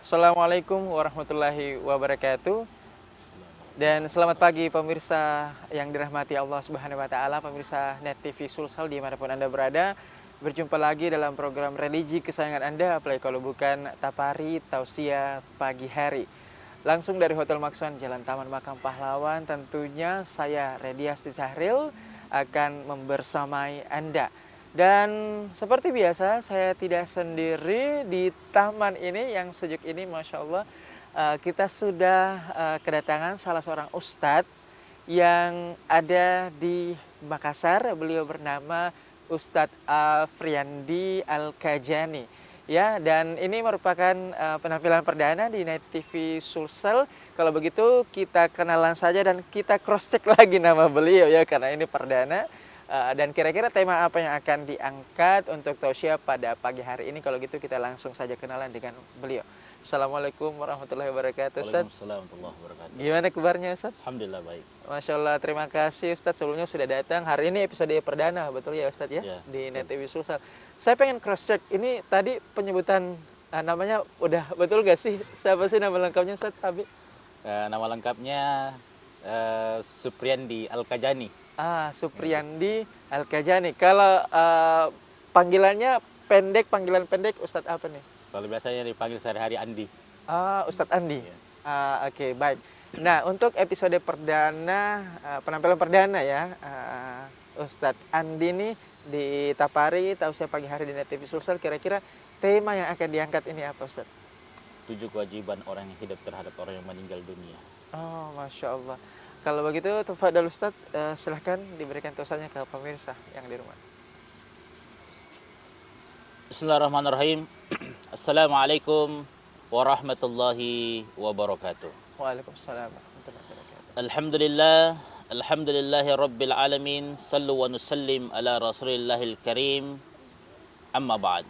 Assalamualaikum warahmatullahi wabarakatuh. Dan selamat pagi pemirsa yang dirahmati Allah Subhanahu wa taala, pemirsa Net TV Sulsel dimanapun Anda berada. Berjumpa lagi dalam program religi kesayangan Anda, apalagi kalau bukan Tapari Tausiah Pagi Hari. Langsung dari Hotel Maxwan Jalan Taman Makam Pahlawan, tentunya saya Rediasti Sahril akan membersamai Anda. Dan seperti biasa, saya tidak sendiri di taman ini yang sejuk ini, Masya Allah. Kita sudah kedatangan salah seorang ustadz yang ada di Makassar. Beliau bernama Ustadz Afriandi Al-Kajani. Ya, dan ini merupakan penampilan perdana di Net TV Sulsel. Kalau begitu kita kenalan saja dan kita cross check lagi nama beliau ya, karena ini perdana. Dan kira-kira tema apa yang akan diangkat untuk tausiah pada pagi hari ini? Kalau gitu kita langsung saja kenalan dengan beliau. Assalamualaikum warahmatullahi wabarakatuh, Ustaz. Waalaikumsalam warahmatullahi wabarakatuh. Gimana kabarnya, Ustaz? Alhamdulillah baik. Masya Allah, terima kasih Ustaz sebelumnya sudah datang. Hari ini episode perdana, betul ya Ustaz ya? Ya, Di Net betul. TV Sulsel. Saya pengen cross check, ini tadi penyebutan namanya udah betul gak sih? Siapa sih nama lengkapnya Ustaz? Tapi Nama lengkapnya Supriandi Al-Kajani. Supriandi Al-Kajani. Kalau panggilan pendek Ustadz apa nih? Kalau biasanya dipanggil sehari-hari Andi. Ustadz Andi. Ya. Oke, baik. Nah, untuk episode perdana, penampilan perdana ya, Ustadz Andi nih di Tapari Tausiah Pagi Hari di Net TV Sulsel. Kira-kira tema yang akan diangkat ini apa, Ustadz? 7 kewajiban orang yang hidup terhadap orang yang meninggal dunia. Oh, Masya Allah. Kalau begitu, tafadhal Ustadz, silahkan diberikan tausiahnya ke pemirsa yang di rumah. Bismillahirrahmanirrahim. Assalamualaikum warahmatullahi wabarakatuh. Waalaikumsalam warahmatullahi wabarakatuh. Alhamdulillahi rabbil alamin. Sallu wa nusallim ala rasulillahil karim. Amma ba'd.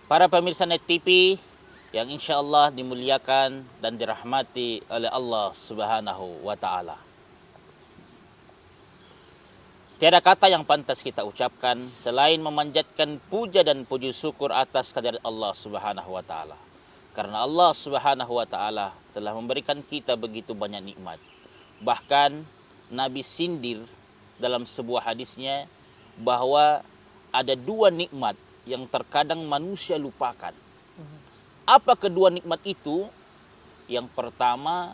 Para pemirsa Net TV yang insya Allah dimuliakan dan dirahmati oleh Allah Subhanahu wa Ta'ala. Tiada kata yang pantas kita ucapkan selain memanjatkan puja dan puji syukur atas kehadirat Allah Subhanahu wa Ta'ala. Karena Allah Subhanahu wa Ta'ala telah memberikan kita begitu banyak nikmat. Bahkan Nabi sindir dalam sebuah hadisnya bahwa ada 2 nikmat yang terkadang manusia lupakan. Apa kedua nikmat itu? Yang pertama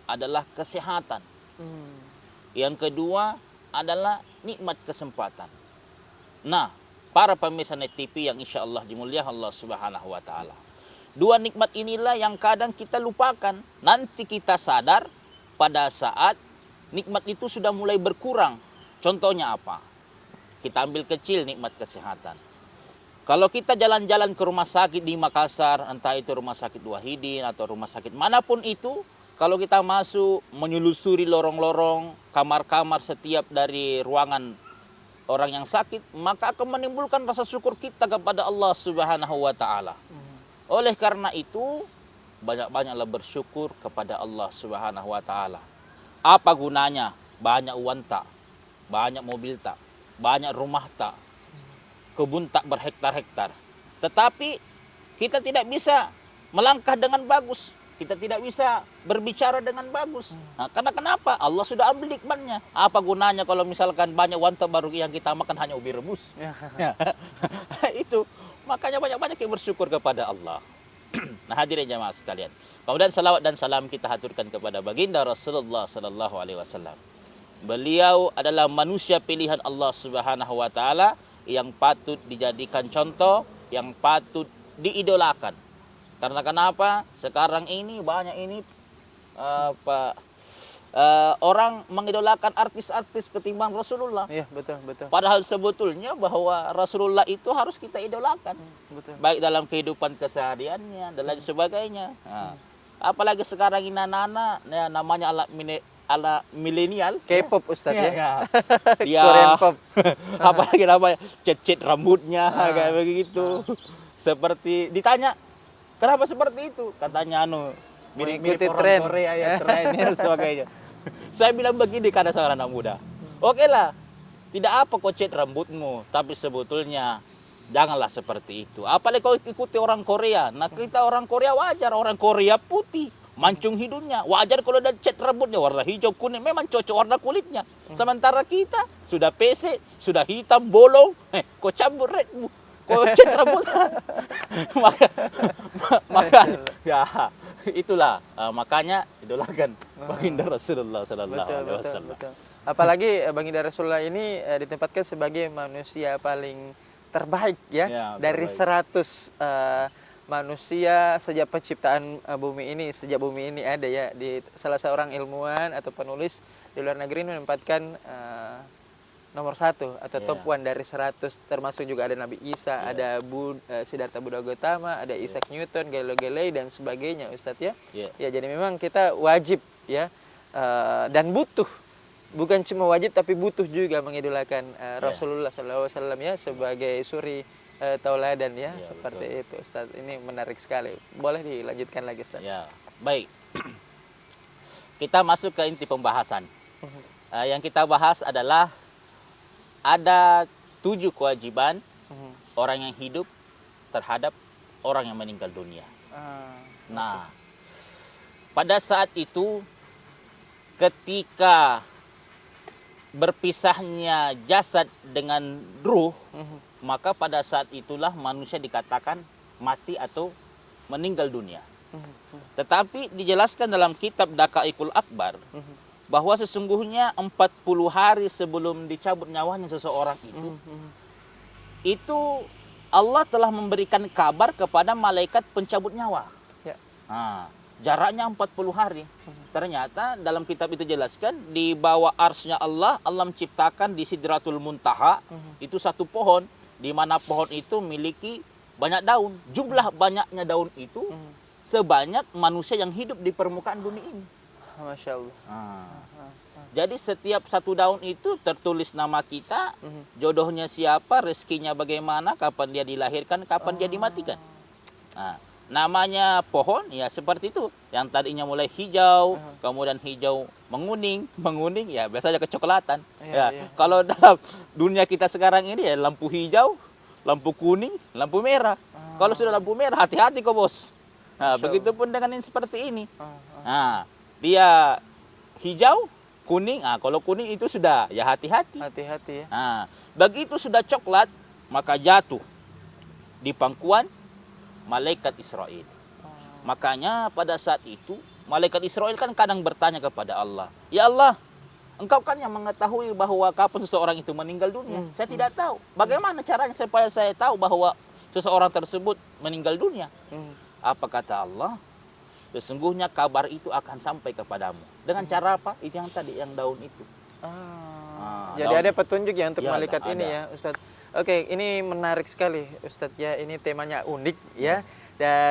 adalah kesehatan. Yang kedua adalah nikmat kesempatan. Nah, para pemirsa Net TV yang insya Allah dimuliakan Allah Subhanahu wa Ta'ala. 2 nikmat inilah yang kadang kita lupakan. Nanti kita sadar pada saat nikmat itu sudah mulai berkurang. Contohnya apa? Kita ambil kecil nikmat kesehatan. Kalau kita jalan-jalan ke rumah sakit di Makassar, entah itu rumah sakit Wahidin atau rumah sakit manapun itu, kalau kita masuk menyelusuri lorong-lorong, kamar-kamar setiap dari ruangan orang yang sakit, maka akan menimbulkan rasa syukur kita kepada Allah Subhanahu wa Ta'ala. Oleh karena itu, banyak-banyaklah bersyukur kepada Allah Subhanahu wa Ta'ala. Apa gunanya? Banyak uang tak, banyak mobil tak, banyak rumah tak, kebun tak berhektar-hektar. Tetapi kita tidak bisa melangkah dengan bagus. Kita tidak bisa berbicara dengan bagus. Nah, karena kenapa? Allah sudah ambil nikmatnya. Apa gunanya kalau misalkan banyak wanta baru yang kita makan hanya ubi rebus? Ya. Itu. Makanya banyak-banyak yang bersyukur kepada Allah. Nah, hadirin jamaah sekalian. Kemudian salawat dan salam kita haturkan kepada baginda Rasulullah sallallahu alaihi wasallam. Beliau adalah manusia pilihan Allah Subhanahu wa Ta'ala yang patut dijadikan contoh, yang patut diidolakan. Karena kenapa? Sekarang ini banyak ini orang mengidolakan artis-artis ketimbang Rasulullah. Iya, betul. Padahal sebetulnya bahwa Rasulullah itu harus kita idolakan. Betul. Baik dalam kehidupan kesehariannya dan lain sebagainya. Nah, apalagi sekarang ini anak-anak ya, namanya ala milenial, K-pop Ustadz ya. Dia Korean pop. apalagi namanya cet rambutnya kayak begitu. Seperti ditanya, kenapa seperti itu? Katanya mirip-mirip Mengikuti orang tren. Korea ya, trennya dan sebagainya. Saya bilang begini karena seorang anak muda. Oke lah, tidak apa kok cet rambutmu, tapi sebetulnya Janganlah seperti itu. Apalagi kau ikuti orang Korea. Nah, kita orang Korea wajar, orang Korea putih, mancung hidungnya. Wajar kalau ada cat rambutnya warna hijau kuning, memang cocok warna kulitnya. Sementara kita sudah pesek, sudah hitam, bolong, kau campur red, kau cat rambut. maka ya itulah makanya idolakan baginda Rasulullah sallallahu alaihi wasallam. Apalagi baginda Rasulullah ini ditempatkan sebagai manusia paling terbaik ya, dari terbaik. 100 manusia sejak penciptaan bumi ini, sejak bumi ini ada ya. Di salah seorang ilmuwan atau penulis di luar negeri menempatkan nomor 1 atau top 1 dari 100, termasuk juga ada Nabi Isa, ada Siddhartha Buddha Gautama, ada Isaac Newton, Galileo Galilei dan sebagainya, Ustadz ya. Ya, jadi memang kita wajib ya dan butuh, bukan cuma wajib tapi butuh juga mengidolakan Rasulullah SAW ya sebagai suri tauladan ya, seperti itu Ustadz. Ini menarik sekali. Boleh dilanjutkan lagi Ustadz? Ya, baik. Kita masuk ke inti pembahasan. Yang kita bahas adalah ada 7 kewajiban orang yang hidup terhadap orang yang meninggal dunia. Nah, pada saat itu ketika berpisahnya jasad dengan ruh, maka pada saat itulah manusia dikatakan mati atau meninggal dunia. Tetapi dijelaskan dalam kitab Daqaiqul Akbar bahwa sesungguhnya 40 hari sebelum dicabut nyawanya seseorang itu Allah telah memberikan kabar kepada malaikat pencabut nyawa. Nah, jaraknya 40 hari. Ternyata dalam kitab itu jelaskan di bawah arsy-Nya Allah menciptakan di Sidratul Muntaha itu satu pohon, di mana pohon itu memiliki banyak daun. Jumlah banyaknya daun itu sebanyak manusia yang hidup di permukaan bumi ini. Masya Allah. Jadi setiap satu daun itu tertulis nama kita, jodohnya siapa, rezekinya bagaimana, kapan dia dilahirkan, kapan dia dimatikan. Nah, namanya pohon ya seperti itu. Yang tadinya mulai hijau, kemudian hijau menguning, ya biasanya kecoklatan. Kalau dalam dunia kita sekarang ini ya lampu hijau, lampu kuning, lampu merah. Kalau sudah lampu merah, hati-hati kok bos. Nah, begitupun dengan yang seperti ini. Nah, dia hijau, kuning. Nah, kalau kuning itu sudah ya hati-hati. Hati-hati ya. Nah, begitu sudah coklat, maka jatuh di pangkuan malaikat Israel. Makanya pada saat itu malaikat Israel kan kadang bertanya kepada Allah, "Ya Allah, Engkau kan yang mengetahui bahwa kapan seseorang itu meninggal dunia. Saya tidak tahu. Bagaimana caranya supaya saya tahu bahwa seseorang tersebut meninggal dunia?" Apa kata Allah? Sesungguhnya kabar itu akan sampai kepadamu. Dengan cara apa? Itu yang tadi, yang daun itu. Jadi ada petunjuk ya untuk malaikat ini ada. ya Ustadz. Oke, ini menarik sekali Ustadz ya. Ini temanya unik ya.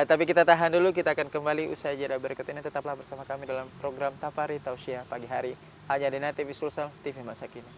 Tapi kita tahan dulu, kita akan kembali usai jeda berikut ini. Tetaplah bersama kami dalam program Tapari Tausiah pagi hari hanya di TV Sulsel TV masa kini.